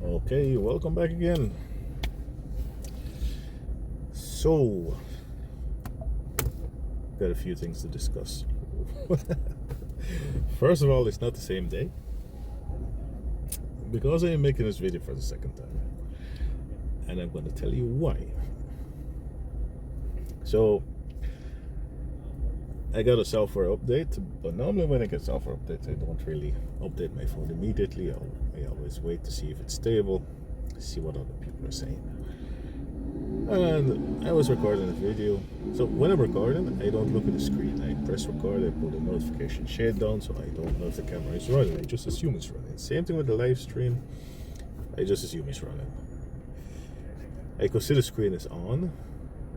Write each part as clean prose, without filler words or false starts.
Okay, welcome back again. So, got a few things to discuss. First of all, it's not the same day because I am making this video for the second time, and I'm going to tell you why. So, I got a software update, but normally when I get software updates, I don't really update my phone immediately. I always wait to see if it's stable, see what other people are saying. And I was recording a video. So when I'm recording, I don't look at the screen. I press record, I put the notification shade down so I don't know if the camera is running. I just assume it's running. Same thing with the live stream. I just assume it's running. I could see the screen is on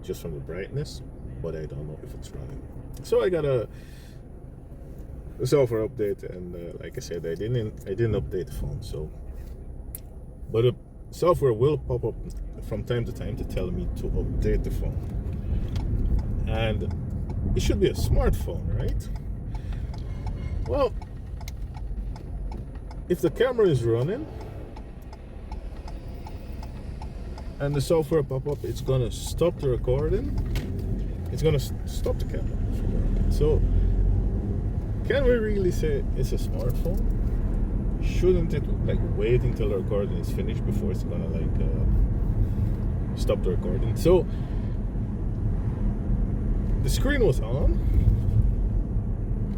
just from the brightness, but I don't know if it's running. So I got a software update, and like I said, I didn't update the phone. So, but the software will pop up from time to time to tell me to update the phone, and it should be a smartphone, right? Well, if the camera is running and the software pop up, it's gonna stop the recording. It's gonna stop the camera from running. So, can we really say it's a smartphone? Shouldn't it like wait until the recording is finished before it's gonna like stop the recording? So the screen was on,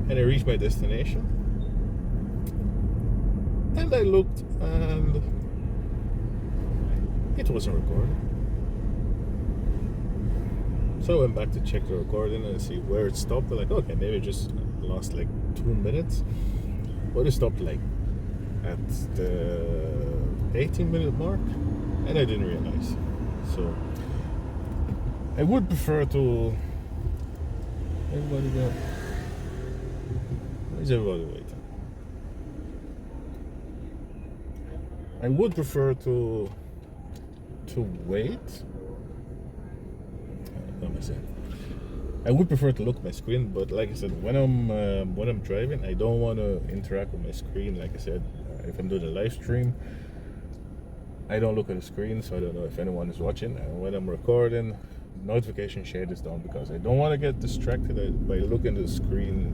and I reached my destination, and I looked, and it wasn't recording. So I went back to check the recording and see where it stopped. I'm like, okay, maybe it just lost like 2 minutes, but it stopped like at the 18-minute mark, and I didn't realize. So I would prefer to. Everybody go. Where's everybody waiting? I would prefer to wait. What am I saying? I would prefer to look at my screen, but like I said, when I'm driving, I don't want to interact with my screen. Like I said, if I'm doing a live stream, I don't look at the screen, so I don't know if anyone is watching. And when I'm recording, notification shade is down because I don't want to get distracted by looking at the screen.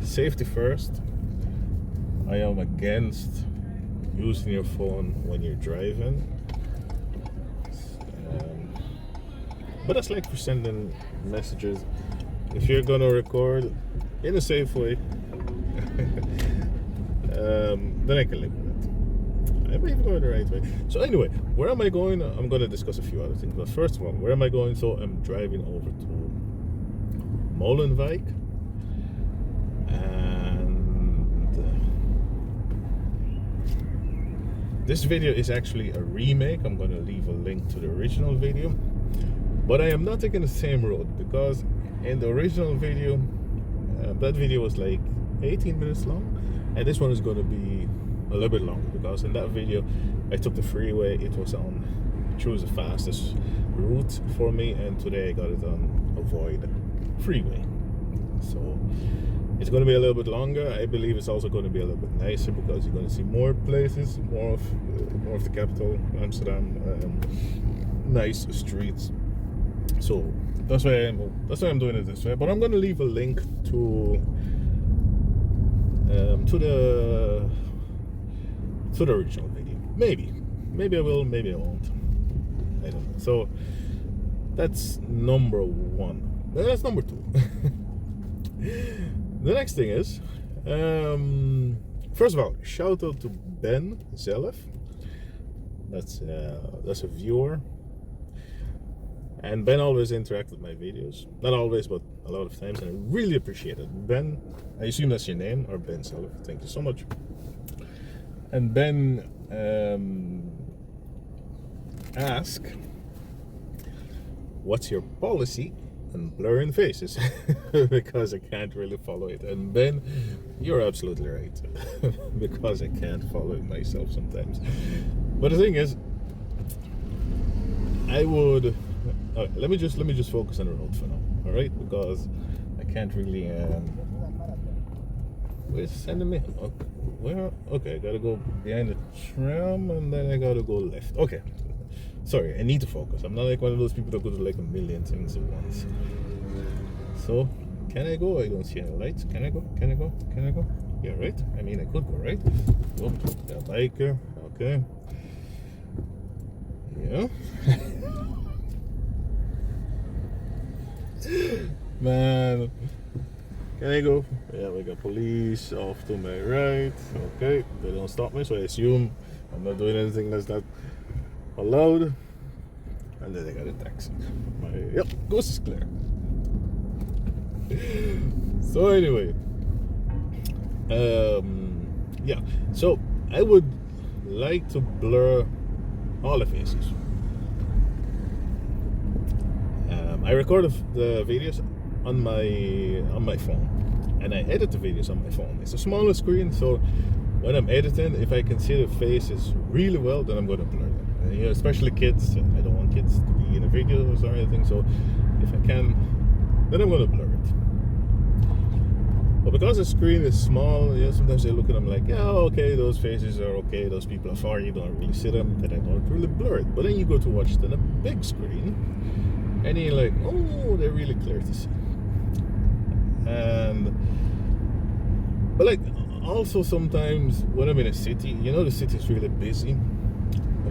Safety first. I am against using your phone when you're driving. But that's like for sending messages. If you're gonna record in a safe way, then I can live with it. Am I even going the right way? So anyway, where am I going? I'm gonna discuss a few other things. But first of all, where am I going? So I'm driving over to Molenwijk, and this video is actually a remake. I'm gonna leave a link to the original video. But I am not taking the same road, because in the original video, that video was like 18 minutes long, and this one is going to be a little bit longer, because in that video I took the freeway. It chose the fastest route for me, and today I got it on avoid freeway. So it's going to be a little bit longer. I believe it's also going to be a little bit nicer, because you're going to see more places, more of the capital, Amsterdam, nice streets. So that's why I'm doing it this way. But I'm gonna leave a link to the original video. Maybe I will, maybe I won't. I don't know. So that's number one. That's number two. The next thing is, first of all, shout out to BenZelf. That's a viewer. And Ben always interacts with my videos. Not always, but a lot of times, and I really appreciate it. Ben, I assume that's your name, or BenZelf. Thank you so much. And Ben asked, what's your policy on blurring faces? Because I can't really follow it. And Ben, you're absolutely right. Because I can't follow it myself sometimes. But the thing is, I would... Okay, let me just focus on the road for now, all right? Because I can't really. Where's sending me? Okay. Well, okay, I gotta go behind the tram and then I gotta go left. Okay, sorry, I need to focus. I'm not like one of those people that go to like a million things at once. So, can I go? I don't see any lights. Can I go? Can I go? Can I go? Yeah, right? I mean, I could go, right? Oh, that biker. Okay. Yeah. Man. Can I go? Yeah, we got police off to my right. Okay, they don't stop me, so I assume I'm not doing anything that's not allowed. And then I got a taxi. Yep, coast is clear. So anyway, yeah. So I would like to blur all the faces. I record the videos on my phone, and I edit the videos on my phone. It's a smaller screen, so when I'm editing, if I can see the faces really well, then I'm going to blur them. And, you know, especially kids. I don't want kids to be in the videos or anything, so if I can, then I'm going to blur it. But because the screen is small, you know, sometimes I look at them like, yeah, okay, those faces are okay, those people are far, you don't really see them, then I don't really blur it. But then you go to watch it on a big screen, and you're like, oh, they're really clear to see. But like, also sometimes when I'm in a city, you know, the city is really busy,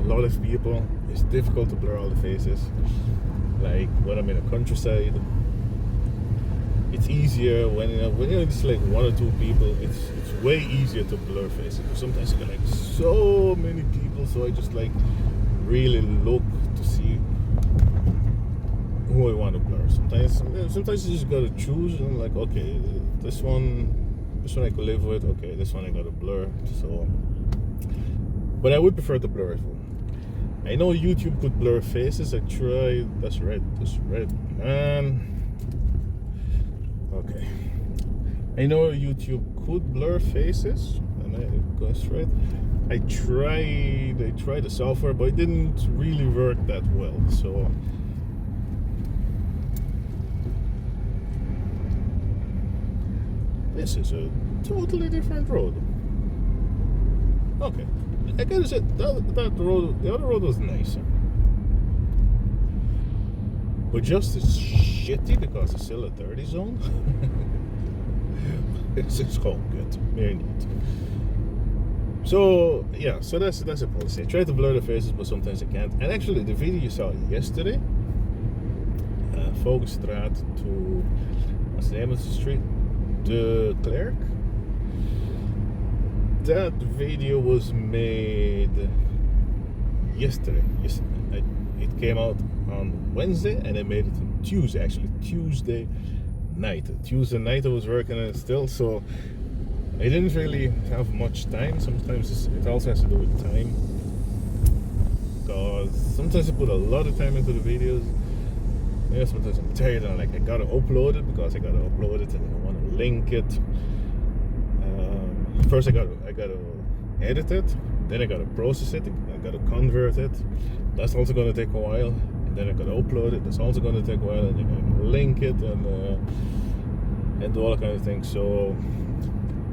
a lot of people, it's difficult to blur all the faces. Like when I'm in a countryside, it's easier when it's like one or two people. It's way easier to blur faces. But sometimes you got like so many people, so I just like really look to see who I want to blur. Sometimes you just gotta choose, and I'm like, okay, this one I could live with. Okay, this one I gotta blur. So, but I would prefer to blur it. I know YouTube could blur faces. I tried. That's red, man. Okay. I know YouTube could blur faces, and I go straight. I tried the software, but it didn't really work that well. So this is a totally different road. Okay, I gotta say that road, the other road was nicer, but just as shitty because it's still a 30 zone. It's all good, very neat. So yeah, so that's a policy. I try to blur the faces, but sometimes I can't. And actually, the video you saw yesterday, Clercqstraat to what's the name of the street? De Klerk. That video was made yesterday. It came out on Wednesday, and I made it on Tuesday. Actually, Tuesday night. Tuesday night I was working on it still, so I didn't really have much time. Sometimes it also has to do with time, because sometimes I put a lot of time into the videos. Yeah, sometimes I'm tired and I gotta upload it because I gotta upload it and I want to link it. First I gotta edit it, then I gotta process it, I gotta convert it. That's also gonna take a while. And then I gotta upload it. That's also gonna take a while. And then I gotta link it and do all that kind of things. So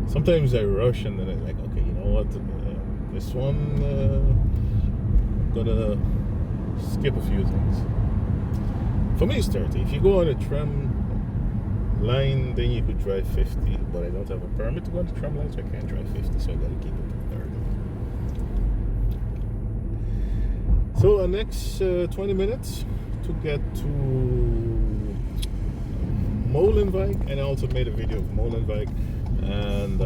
sometimes I rush and then I'm like, okay, you know what? This one I'm gonna skip a few things. For me, it's 30. If you go on a tram line, then you could drive 50. But I don't have a permit to go on the tram line, so I can't drive 50. So I gotta keep it to 30. So the next 20 minutes to get to Molenwijk, and I also made a video of Molenwijk, and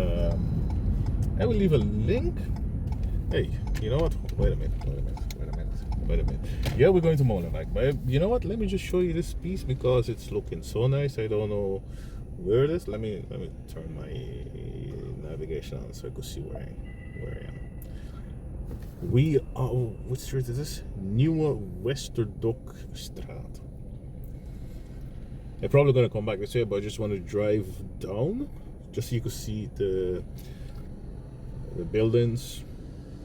I will leave a link. Hey, you know what? Wait a minute. Yeah, we're going to Molenwijk, but you know what? Let me just show you this piece because it's looking so nice. I don't know where it is. Let me turn my navigation on so I can see where I am. We are. What street is this? Nieuwe Clercqstraat. I'm probably gonna come back this way, but I just want to drive down, just so you can see the buildings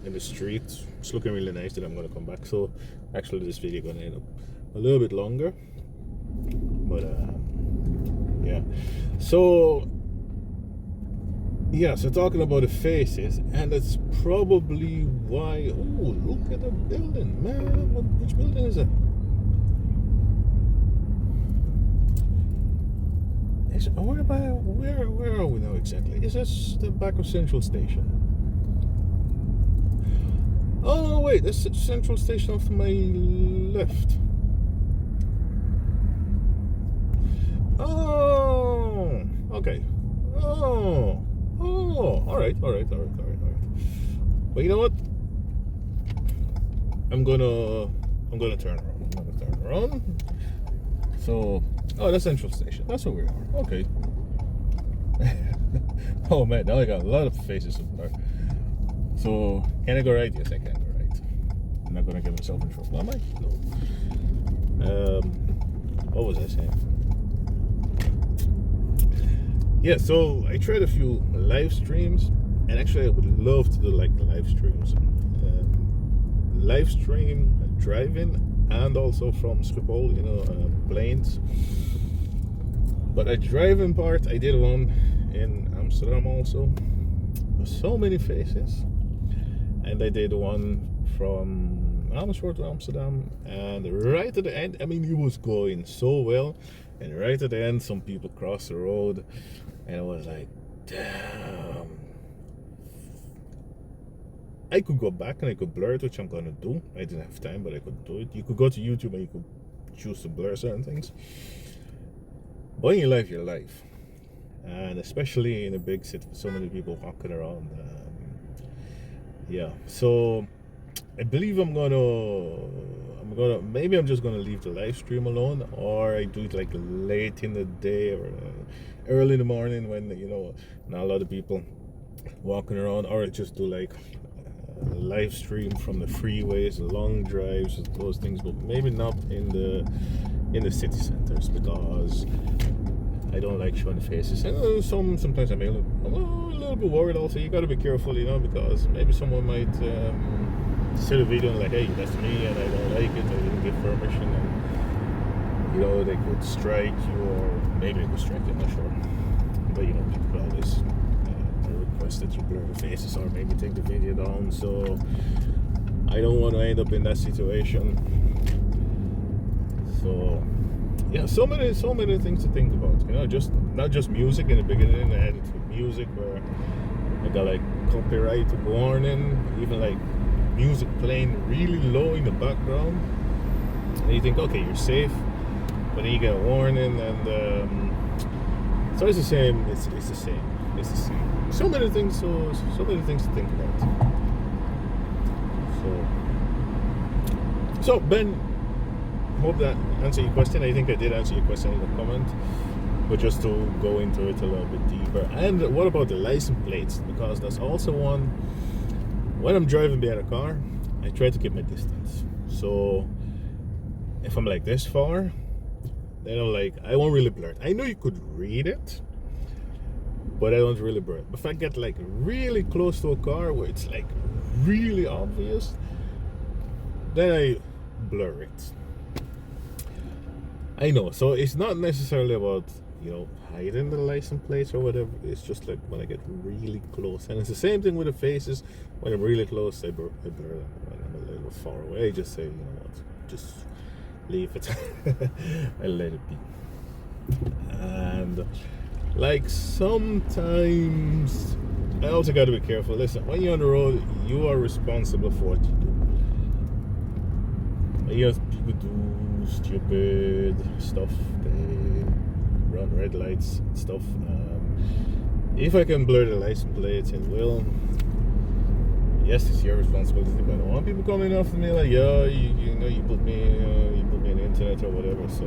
in the street. It's looking really nice. That I'm gonna come back. So actually, this video gonna end up a little bit longer, but yeah. So Yeah, so talking about the faces, and that's probably why. Oh, look at the building, man! Which building is it? Where are we now exactly? Is this the back of Central Station? Oh no, wait, this is Central Station off to my left. Oh, okay. Oh, all right. But you know what? I'm gonna turn around. So, oh, that's Central Station. That's where we are. Okay. Oh man, now I got a lot of faces up there. So, can I go right? Yes, I can go right. I'm not gonna get myself in trouble, am I? No. What was I saying? Yeah, so I tried a few live streams, and actually I would love to do like live streams. Live stream driving, and also from Schiphol, planes. But a driving part, I did one in Amsterdam also. So many faces. And I did one from Amersfoort to Amsterdam, and right at the end, I mean, it was going so well, and right at the end, some people crossed the road, and I was like, damn. I could go back and I could blur it, which I'm gonna do. I didn't have time, but I could do it. You could go to YouTube and you could choose to blur certain things. But in your life, and especially in a big city with so many people walking around. Yeah, so I believe maybe I'm just gonna leave the live stream alone, or I do it like late in the day or early in the morning when not a lot of people walking around, or I just do like live stream from the freeways, long drives, those things, but maybe not in the city centers, because I don't like showing faces. And sometimes I'm a little bit worried also. You gotta be careful, because maybe someone might see the video and like, hey, that's me and I don't like it, I didn't give permission, and they could strike you, or maybe they could strike you, I'm not sure. But people always request that you blur the faces or maybe take the video down, so I don't want to end up in that situation. So yeah, so many things to think about, just not just music. In the beginning I added to music where I got like copyright warning, even like music playing really low in the background, and you think, okay, you're safe, but then you get a warning, and so it's the same. It's the same. So many things to think about. So Ben, hope that answered your question. I think I did answer your question in the comment, but just to go into it a little bit deeper. And what about the license plates? Because that's also one. When I'm driving behind a car, I try to keep my distance. So if I'm like this far, then I won't really blur it. I know you could read it, but I don't really blur it. But if I get like really close to a car where it's like really obvious, then I blur it. I know, so it's not necessarily about hiding the license plates or whatever. It's just like when I get really close, and it's the same thing with the faces. When I'm really close, I blur them. When I'm a little far away, I just say, just leave it. I let it be. And like sometimes I also got to be careful. Listen, when you're on the road, you are responsible for what you do. People do stupid stuff. They run red lights and stuff. If I can blur the license plates, it will. Yes, it's your responsibility, but I don't want people coming after me like, yeah, you put me in the internet or whatever. So,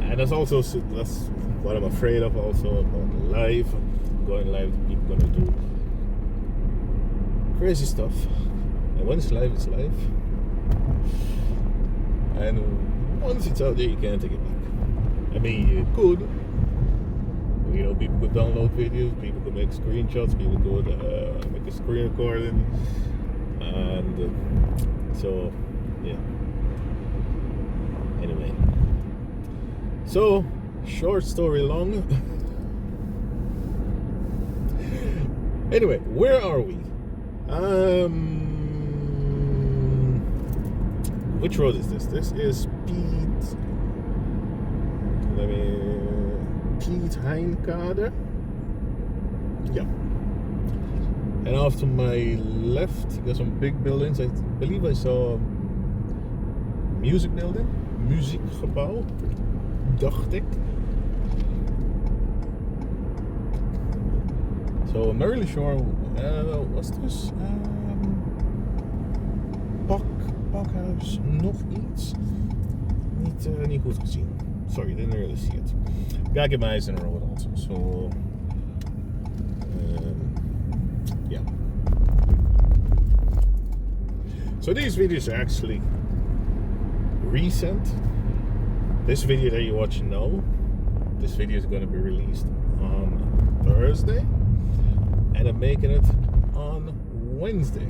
and that's what I'm afraid of also about live. Going live, people gonna do crazy stuff, and when it's live, it's live. And once it's out there, you can't take it back. I mean, you could. People could download videos, people could make screenshots, people could make a screen recording, and so yeah. Anyway, so short story long. Anyway, where are we? Which road is this? This is Piet Heinkade. Yeah. And off to my left, you got some big buildings. I believe I saw a music building. Muziekgebouw. Dacht ik. So I'm not really sure. Was this Pakhuis nog iets? Niet goed gezien. Sorry, didn't really see it. Gotta get my eyes in a road also. So yeah. So these videos are actually recent. This video that you're watching now, this video is going to be released on Thursday. And I'm making it on Wednesday,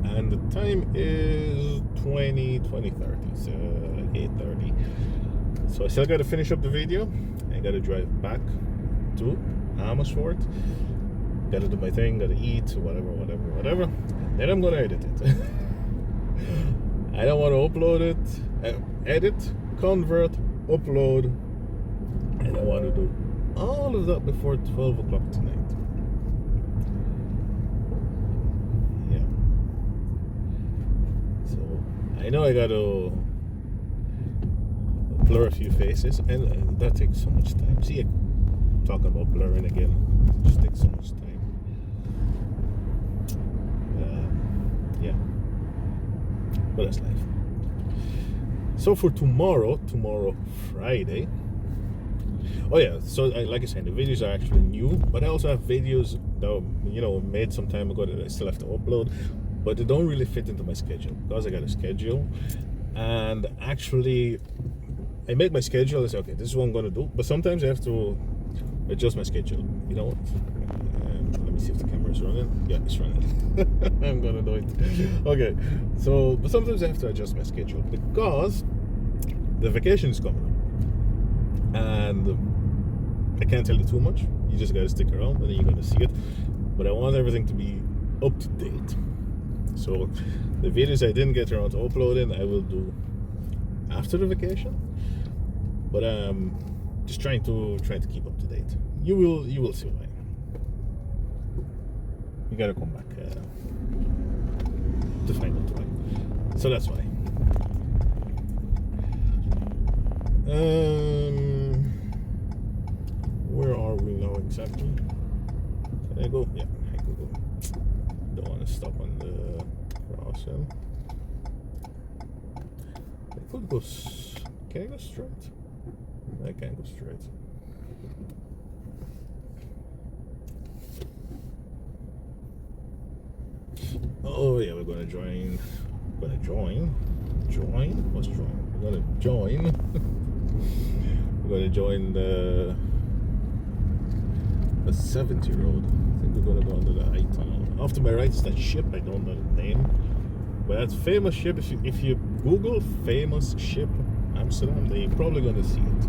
and the time is 20:30, so 8:30. So I still got to finish up the video. I got to drive back to Amersfoort. Got to do my thing. Got to eat, whatever. Then I'm gonna edit it. I don't want to upload it, edit, convert, upload, and I want to do all of that before 12 o'clock tonight. I know I gotta blur a few faces, and that takes so much time. See, I'm talking about blurring again. It just takes so much time. Yeah, but that's life. So for tomorrow Friday. Oh yeah, so like I said, the videos are actually new, but I also have videos that made some time ago that I still have to upload. But they don't really fit into my schedule because I got a schedule, and actually I make my schedule. I say, okay, this is what I'm gonna do. But sometimes I have to adjust my schedule. You know what? Let me see if the camera is running. Yeah, it's running. I'm gonna do it. Okay. So, but sometimes I have to adjust my schedule because the vacation is coming up, and I can't tell you too much. You just gotta stick around, and then you're gonna see it. But I want everything to be up to date. So the videos I didn't get around to uploading, I will do after the vacation. But just trying to keep up to date. You will see why. You gotta come back to find out why. So that's why. Where are we now exactly? Can I go? Yeah, I can go. Don't want to stop on the crossing. I could go. Can I go straight? I can't go straight. Oh yeah, we're gonna join. Join? What's join? We're gonna join. We're gonna join the 70 road. I think we're gonna go under the high tunnel. Off to my right is that ship. I don't know the name, but that's famous ship. If you Google famous ship Amsterdam, then you're probably gonna see it.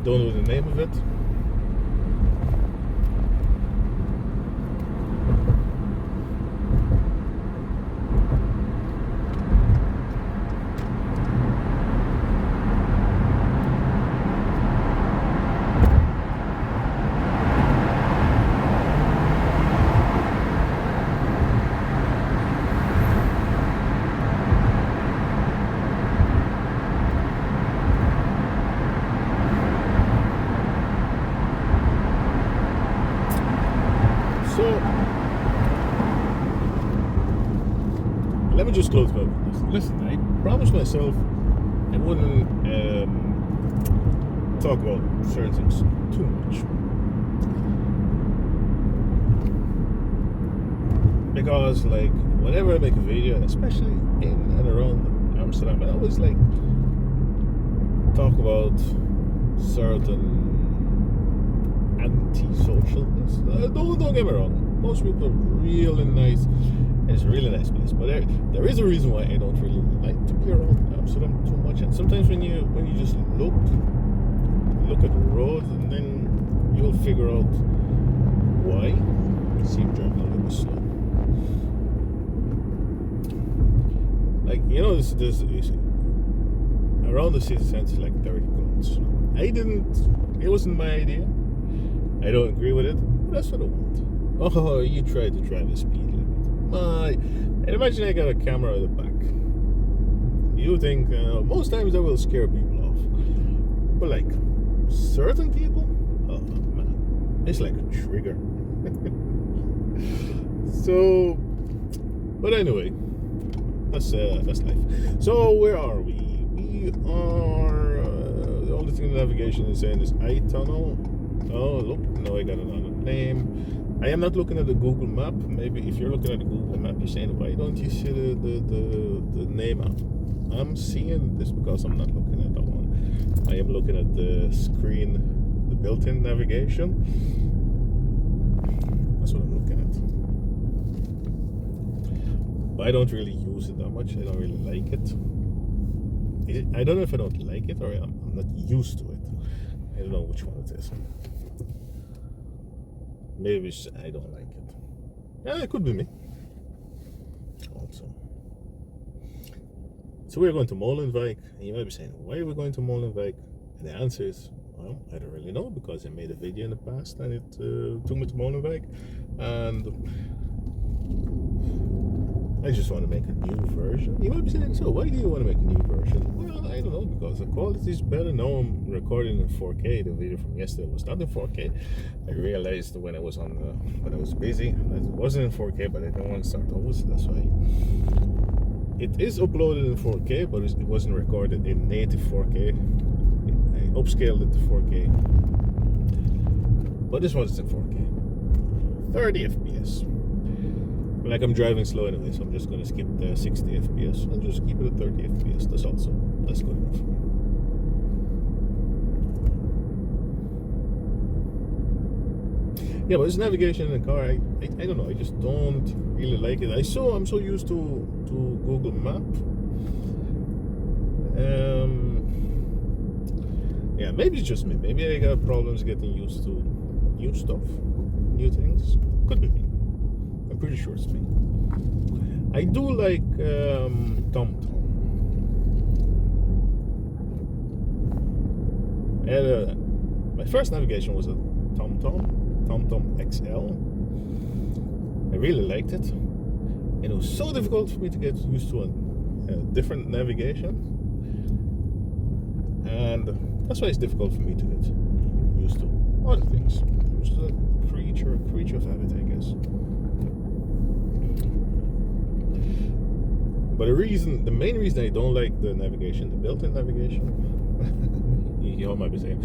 Don't know the name of it. Let me just close my windows. Listen, I promised myself I wouldn't talk about certain things too much. Because, like, whenever I make a video, and especially in and around Amsterdam, I always like talk about certain anti-socialness. Don't get me wrong. Most people are really nice. It's a really nice place, but there is a reason why I don't really like to be around Amsterdam too much. And sometimes when you just look at the roads, and then you'll figure out why. See, I'm driving a little bit slow. Like, you know, this around the city center like 30 kilometers. It wasn't my idea. I don't agree with it, but that's what I want. Oh, you tried to drive the speed limit. And imagine I got a camera at the back. You think most times I will scare people off, but like certain people, oh man, it's like a trigger. So, but anyway, that's life. So where are we? We are the only thing the navigation is saying is I tunnel. Oh look, no, I got another name. I am not looking at the Google map. Maybe if you're looking at the Google map, you're saying, why don't you see the name out? I'm seeing this because I'm not looking at that one. I am looking at the screen, the built-in navigation. That's what I'm looking at. But I don't really use it that much. I don't really like it. I don't know if I don't like it or I'm not used to it. I don't know which one it is. Maybe I don't like it. Yeah, it could be me. Also. So we're going to Molenwijk, and you might be saying, why are we going to Molenwijk? And the answer is, well, I don't really know, because I made a video in the past and it took me to Molenwijk, and I just want to make a new version. You might be saying, so why do you want to make a new version? Well, I don't know, because the quality is better. Now I'm recording in 4K. The video from yesterday was not in 4K. I realized when I was when I was busy that it wasn't in 4K, but I didn't want to start over, so that's why. It is uploaded in 4K, but it wasn't recorded in native 4K. I upscaled it to 4K. But this one is in 4K. 30 FPS. Like I'm driving slow anyway, so I'm just going to skip the 60 FPS and just keep it at 30 FPS. That's good enough for me. Yeah, but this navigation in the car, I don't know, I just don't really like it. I'm so used to Google Map. Yeah, maybe it's just me. Maybe I got problems getting used to new stuff, new things. Could be me. I'm pretty sure it's me. I do like TomTom. My first navigation was a TomTom XL. I really liked it. And it was so difficult for me to get used to a different navigation. And that's why it's difficult for me to get used to other things. I'm just a creature of habit, I guess. But the main reason I don't like the navigation, the built-in navigation, you all might be saying,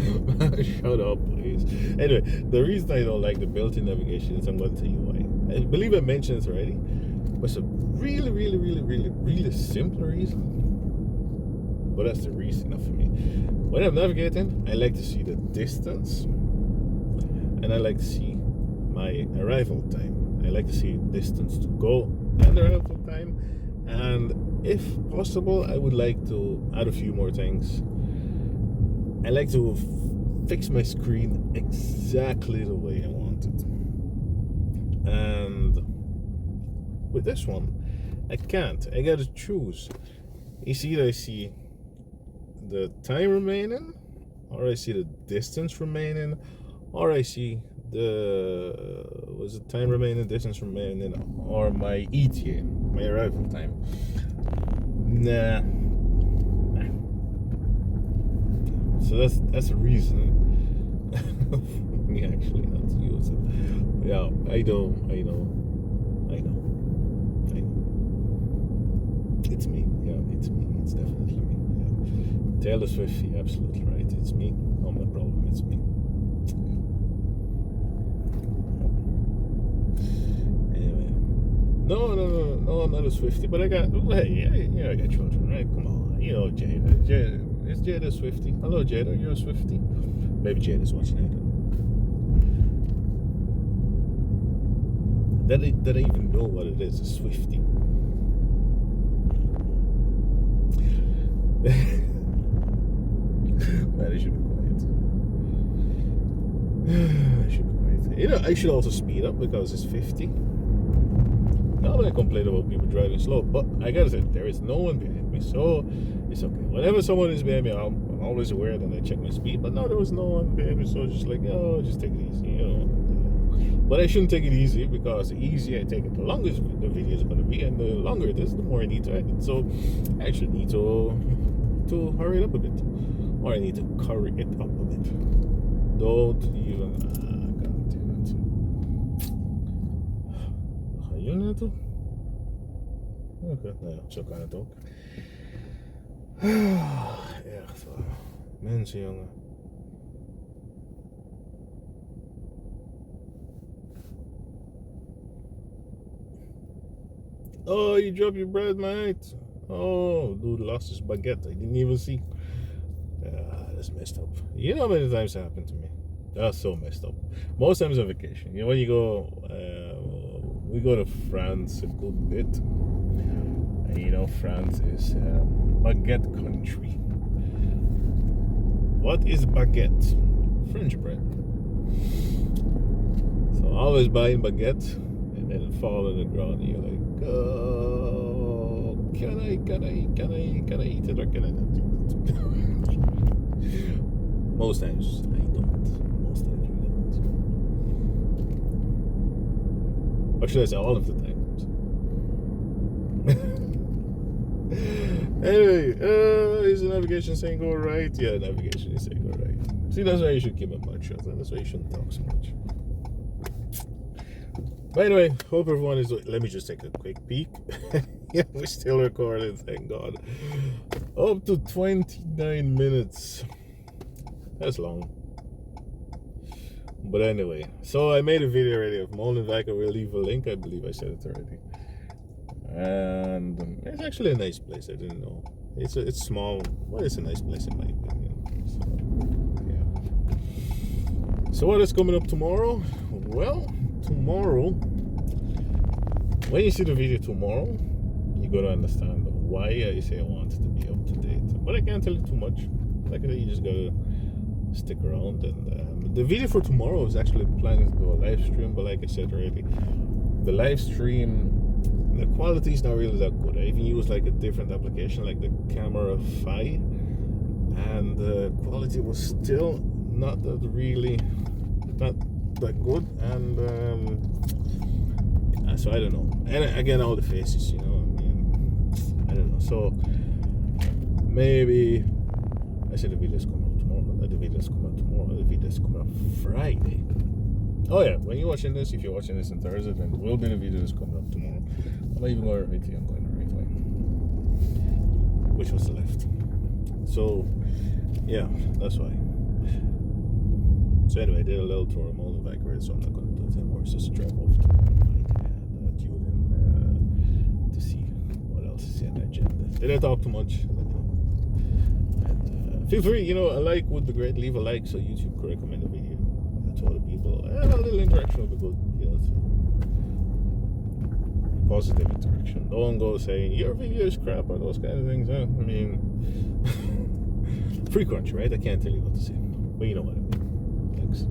shut up, please. Anyway, the reason I don't like the built-in navigation is I'm going to tell you why. I believe I mentioned this already, but it's a really simple reason. But that's the reason enough for me. When I'm navigating, I like to see the distance, and I like to see my arrival time. I like to see distance to go and arrival time. And if possible, I would like to add a few more things. I like to fix my screen exactly the way I want it. And with this one, I can't. I gotta choose. You see that I see the time remaining, or I see the distance remaining, or I see the time remaining, distance remaining, or my ETA, my arrival time. Nah. So that's a reason for me actually not to use it. Yeah, I know. It's me. Yeah, it's me. It's definitely me. Yeah. Taylor Swift, you're absolutely right. It's me. Oh, no problem. It's me. Anyway, no, I'm not a Swiftie, but I got children, right? Come on, you know Jada. Is Jada a Swiftie? Hello, Jada. You're a Swiftie? Maybe Jada's watching. I don't know. That I even know what it is, a Swiftie. Man, I should be quiet. You know, I should also speed up because it's 50. Not when I complain about people driving slow, but I gotta say, there is no one behind me, so it's okay. Whenever someone is behind me, I'm always aware and I check my speed, but no, there was no one behind me, so just like, oh, just take it easy, you know. But I shouldn't take it easy, because the easier I take it, the longer the video is going to be, and the longer it is, the more I need to edit. So I actually need to hurry it up a bit, or I need to curry it up a bit. Don't even, god damn it. Ga je naartoe? Oké, nou ja, zo kan het ook. Echt waar. Mensen, jongen. Oh, you dropped your bread, mate. Oh, dude lost his baguette. I didn't even see. That's messed up. You know how many times it happened to me? That's so messed up. Most times on vacation. You know, when you go, we go to France a good bit. And you know, France is baguette country. What is baguette? French bread. So always buying baguette and then fall on the ground and you're like, oh, can I eat it or can I not eat it? Most times I don't. Most times I don't. Or should I say all of the times? Anyway, is the navigation saying go right? Yeah, navigation is saying go right. See, that's why you should keep a mouth shut, and that's why you shouldn't talk so much. But anyway, hope everyone is. Let me just take a quick peek. Yeah, we're still recording, thank God. Up to 29 minutes. That's long. But anyway, so I made a video already of Molenwijk. I will leave a link. I believe I said it already. And it's actually a nice place. I didn't know. It's small, but it's a nice place in my opinion. So, yeah. So what is coming up tomorrow? Well, tomorrow, when you see the video tomorrow, you gotta understand why I say I want it to be up to date. But I can't tell you too much. Like I said, you just gotta stick around. And the video for tomorrow is actually planning to do a live stream. But like I said already, the live stream, the quality is not really that good. I even use like a different application, like the Camera 5, and the quality was still not that good. And so I don't know. And again, all the faces, you know. I mean, I don't know. So maybe I said the videos come out tomorrow. Not the videos come out tomorrow. The videos come out Friday. Oh yeah, when you're watching this, if you're watching this on Thursday, then there will be the videos coming up tomorrow. I'm not even going the right way, I'm going the right way. Which was the left. So, yeah, that's why. So anyway, I did a little tour of Molenwijk, so I'm not going to do it anymore. It's just a drive off to Molenwijk and tune in to see what else is in the agenda. Did I talk too much? Let me know. And feel free, you know, a like would be great. Leave a like so YouTube could recommend the video to other people. And a little interaction would be good, you know. Positive interaction. Don't go saying your video is crap or those kind of things. I mean, free crunch, right? I can't tell you what to say, but you know what I mean. Thanks.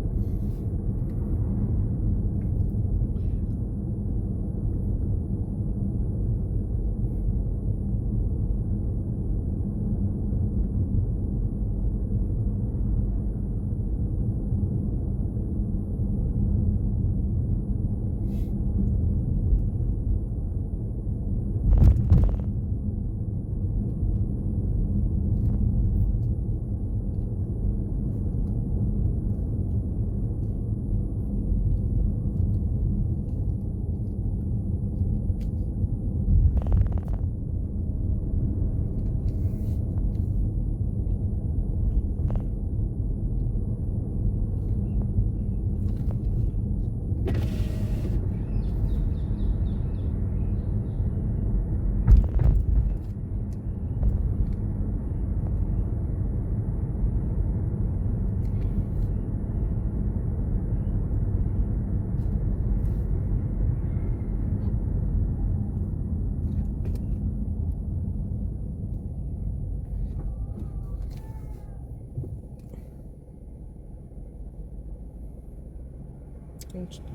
Don't stop.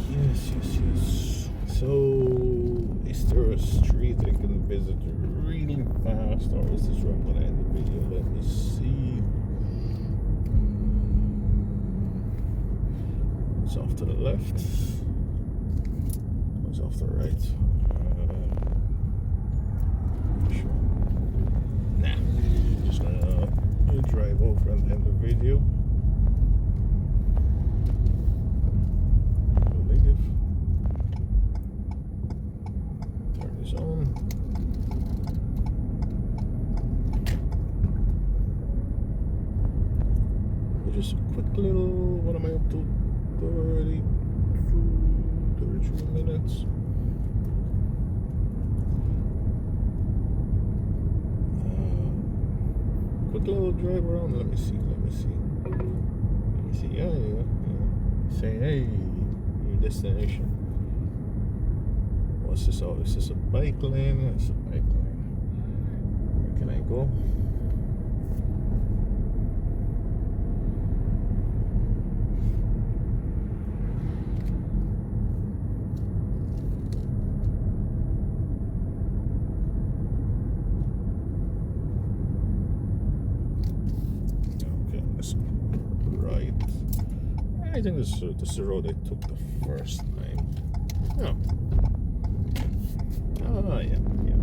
Yes. So, is there a street I can visit really fast, or is this where I'm gonna end the video? Let me see. It's off to the left. It's off to the right. Sure. Nah. Just gonna drive over and end the video. Turn this on. Just a quick little, what am I up to? 33 minutes. Quick little drive around. Let me see. Yeah. Say, hey, your destination. What's this? Oh, is this a bike lane? It's a bike lane. Where can I go? I think this is the road I took the first time. Oh. Yeah.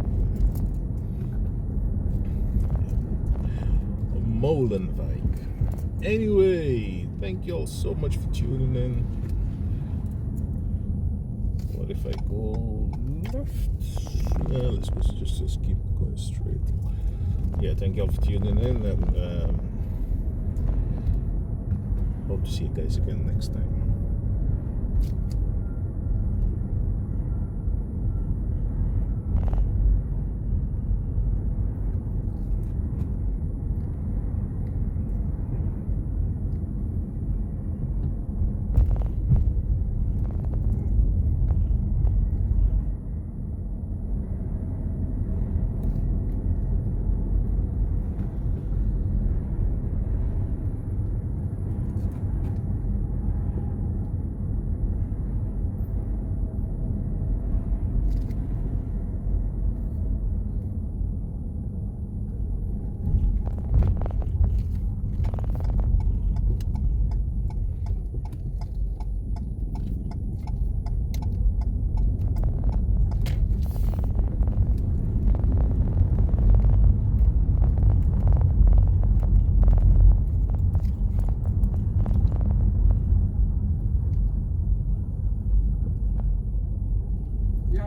Molenwijk. Anyway, thank you all so much for tuning in. What if I go left? Let's just keep going straight. Yeah, thank you all for tuning in, and hope to see you guys again next time. Ja,